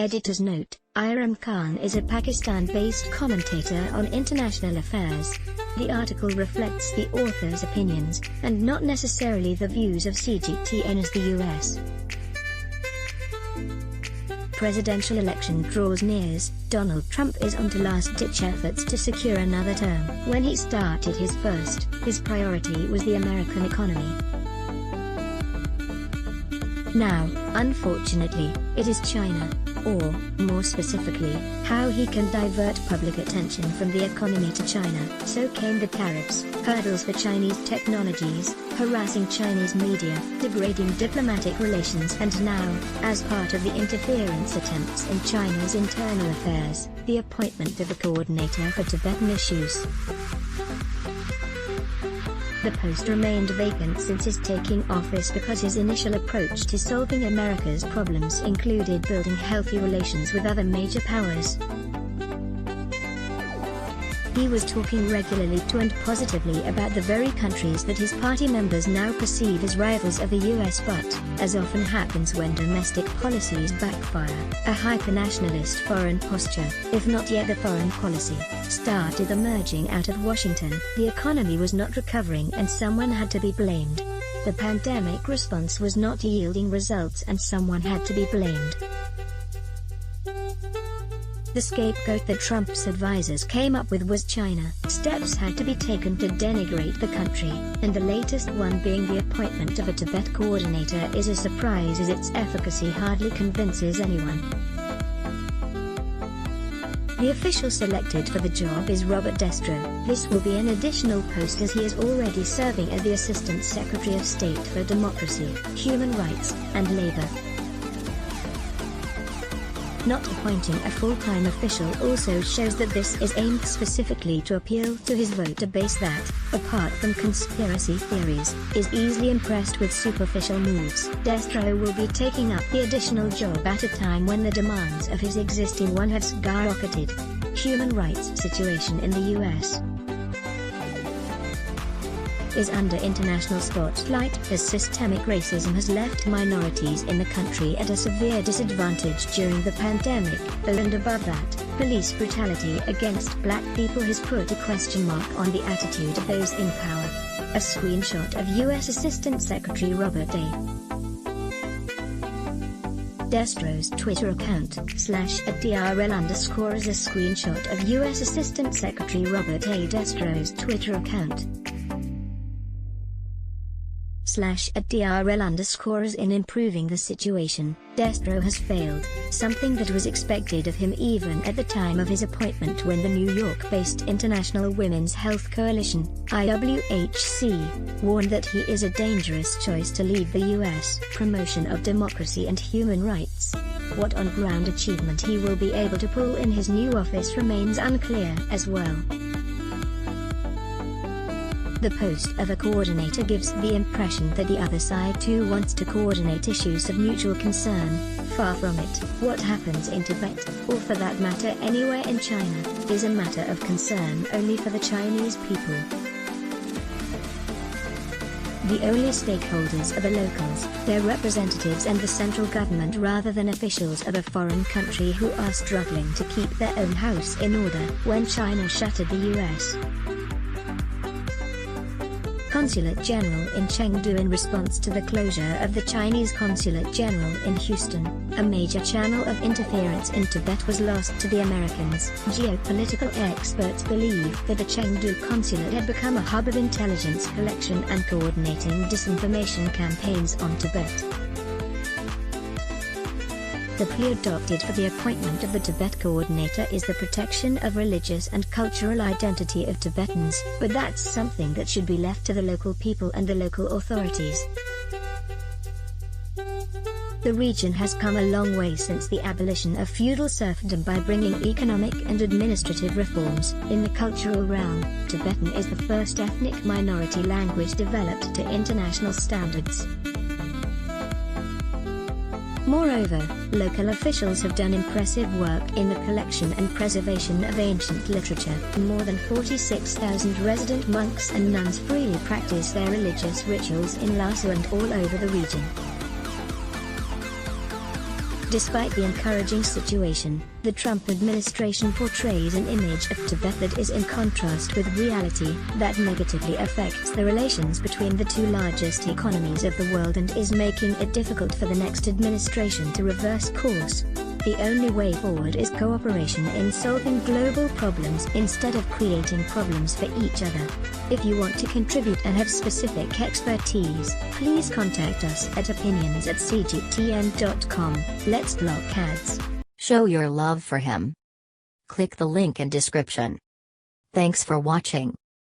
Editor's note: Iram Khan is a Pakistan-based commentator on international affairs. The article reflects the author's opinions, and not necessarily the views of CGTN's the US. Presidential election draws near. Donald Trump is on to last-ditch efforts to secure another term. When he started his first, his priority was the American economy. Now, unfortunately, it is China, or, more specifically, how he can divert public attention from the economy to China. So came the tariffs, hurdles for Chinese technologies, harassing Chinese media, degrading diplomatic relations, and now, as part of the interference attempts in China's internal affairs, the appointment of a coordinator for Tibetan issues. The post remained vacant since his taking office because his initial approach to solving America's problems included building healthy relations with other major powers. He was talking regularly to and positively about the very countries that his party members now perceive as rivals of the US, but, as often happens when domestic policies backfire, a hyper-nationalist foreign posture, if not yet the foreign policy, started emerging out of Washington. The economy was not recovering and someone had to be blamed. The pandemic response was not yielding results and someone had to be blamed. The scapegoat that Trump's advisors came up with was China. Steps had to be taken to denigrate the country, and the latest one being the appointment of a Tibet coordinator is a surprise as its efficacy hardly convinces anyone. The official selected for the job is Robert Destro. This will be an additional post as he is already serving as the Assistant Secretary of State for Democracy, Human Rights, and Labor. Not appointing a full-time official also shows that this is aimed specifically to appeal to his voter base that, apart from conspiracy theories, is easily impressed with superficial moves. Destro will be taking up the additional job at a time when the demands of his existing one have skyrocketed. Human rights situation in the US is under international spotlight as systemic racism has left minorities in the country at a severe disadvantage during the pandemic. And above that, police brutality against black people has put a question mark on the attitude of those in power. A screenshot of U.S. Assistant Secretary Robert A. Destro's Twitter account, /@DRL_ is a screenshot of U.S. Assistant Secretary Robert A. Destro's Twitter account, /@DRL_ in improving the situation. Destro has failed, something that was expected of him even at the time of his appointment when the New York-based International Women's Health Coalition, IWHC, warned that he is a dangerous choice to lead the U.S. promotion of democracy and human rights. What on-ground achievement he will be able to pull in his new office remains unclear as well. The post of a coordinator gives the impression that the other side too wants to coordinate issues of mutual concern. Far from it. What happens in Tibet, or for that matter anywhere in China, is a matter of concern only for the Chinese people. The only stakeholders are the locals, their representatives and the central government rather than officials of a foreign country who are struggling to keep their own house in order. When China shuttered the U.S. Consulate General in Chengdu in response to the closure of the Chinese Consulate General in Houston, a major channel of interference in Tibet was lost to the Americans. Geopolitical experts believe that the Chengdu consulate had become a hub of intelligence collection and coordinating disinformation campaigns on Tibet. The plea adopted for the appointment of the Tibet coordinator is the protection of religious and cultural identity of Tibetans, but that's something that should be left to the local people and the local authorities. The region has come a long way since the abolition of feudal serfdom by bringing economic and administrative reforms. In the cultural realm, Tibetan is the first ethnic minority language developed to international standards. Moreover, local officials have done impressive work in the collection and preservation of ancient literature. More than 46,000 resident monks and nuns freely practice their religious rituals in Lhasa and all over the region. Despite the encouraging situation, the Trump administration portrays an image of Tibet that is in contrast with reality, that negatively affects the relations between the two largest economies of the world and is making it difficult for the next administration to reverse course. The only way forward is cooperation in solving global problems instead of creating problems for each other. If you want to contribute and have specific expertise, please contact us at opinions@cgtn.com. Let's block ads. Show your love for him. Click the link in description. Thanks for watching.